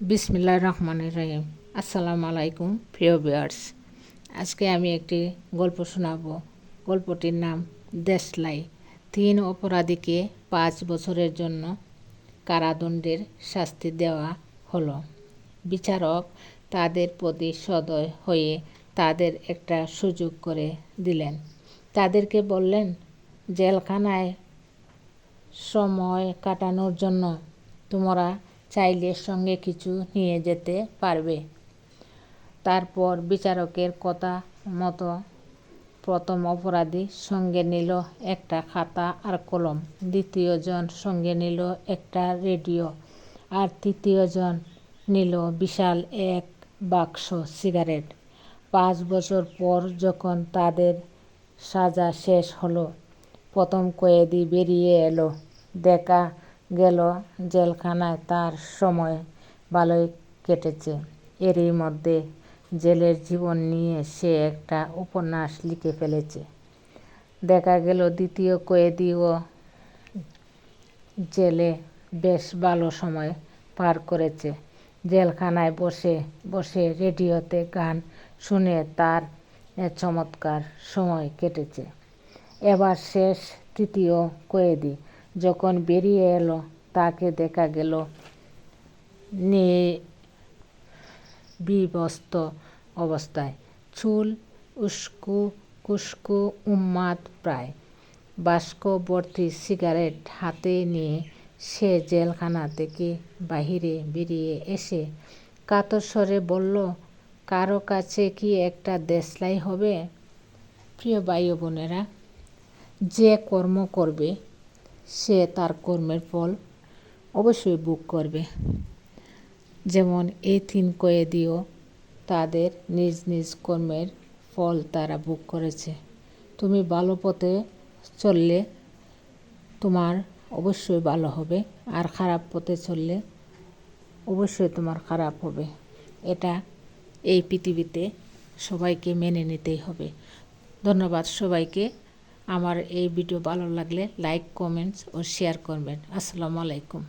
বিসমিল্লাহির রহমানির রহিম। আসসালামু আলাইকুম প্রিয় ভিউয়ার্স। আজকে আমি একটি গল্প শোনাবো। গল্পটির নাম দেশলাই। 3 অপরাধীকে 5 বছরের জন্য কারাদণ্ডের শাস্তি দেওয়া হলো। বিচারক তাদের প্রতি সদয় হয়ে তাদের একটা সুযোগ করে দিলেন। তাদেরকে বললেন, জেলখানায় সময় কাটানোর জন্য তোমরা চাইলে সঙ্গে কিছু নিয়ে যেতে পারবে। তারপর বিচারকের কথা মতো প্রথম অপরাধী সঙ্গে নিল একটা খাতা আর কলম, দ্বিতীয় জন সঙ্গে নিল একটা রেডিও, আর তৃতীয় জন নিল বিশাল এক বাক্স সিগারেট। 5 বছর পর যখন তাদের সাজা শেষ হলো, প্রথম কয়েদি বেরিয়ে এলো। দেখা গেল জেলখানায় তার সময় ভালোই কেটেছে। এরই মধ্যে জেলের জীবন নিয়ে সে একটা উপন্যাস লিখে ফেলেছে। দেখা গেল দ্বিতীয় কয়েদিও জেলে বেশ ভালো সময় পার করেছে। জেলখানায় বসে বসে রেডিওতে গান শুনে তার চমৎকার সময় কেটেছে। এবার শেষ তৃতীয় কয়েদি যখন বেরিয়ে এলো, তাকে দেখা গেল বিবস্ত্র অবস্থায়, চুল উস্কো খুস্কো, উন্মাদ প্রায়। বাক্স ভর্তি সিগারেট হাতে নিয়ে সে জেলখানা থেকে বাহিরে বেরিয়ে এসে কাতর স্বরে বলল, কারো কাছে কি একটা দেশলাই হবে? প্রিয় ভাই ও বোনেরা, যে কর্ম করবে সে তার কর্মের ফল অবশ্যই ভোগ করবে। যেমন এই 3 কয়েদিও তাদের নিজ নিজ কর্মের ফল তারা ভোগ করেছে। তুমি ভালো পথে চললে তোমার অবশ্যই ভালো হবে, আর খারাপ পথে চললে অবশ্যই তোমার খারাপ হবে। এটা এই পৃথিবীতে সবাইকে মেনে নিতেই হবে। ধন্যবাদ সবাইকে। আমার এই ভিডিও ভালো লাগলে লাইক, কমেন্টস ও শেয়ার করবেন। আসসালামু আলাইকুম।